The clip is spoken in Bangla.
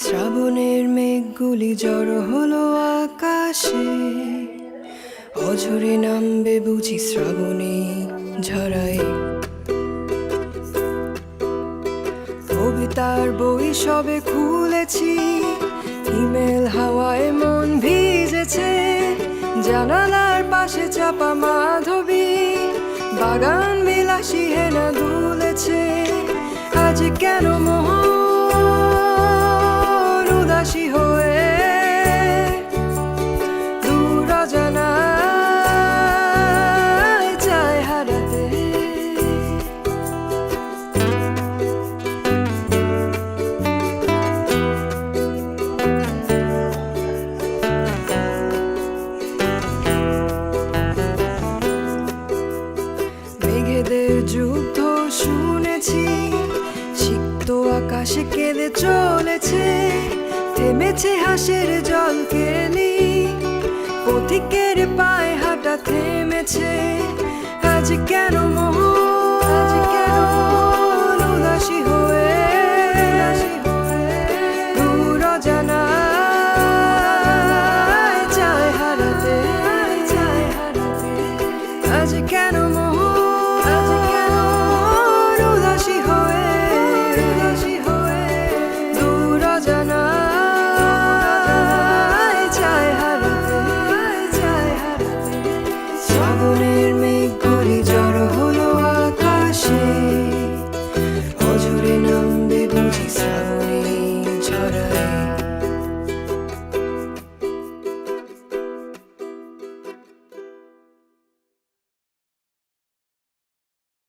শ্রাবণের মেঘগুলি জড়ো হলো আকাশে, অঝরে নামবে বুঝি শ্রাবণী ঝরায়। কবিতার বই সবে খুলেছি, হিমেল হাওয়ায় মন ভিজেছে। জানালার পাশে চাপা মাধবী, বাগান বিলাসী হেনা দুলেছে। আজ কেন মন উদাসী হয়ে দূর অজানায় চায় হারাতে। মেঘেদের যুদ্ধ শুনেছি, সিক্ত আকাশে কেঁদে চলেছে। থেমেছে হাসির জল কেলি, পথিকের পায়ে হাঁটা থেমেছে। আজ কেন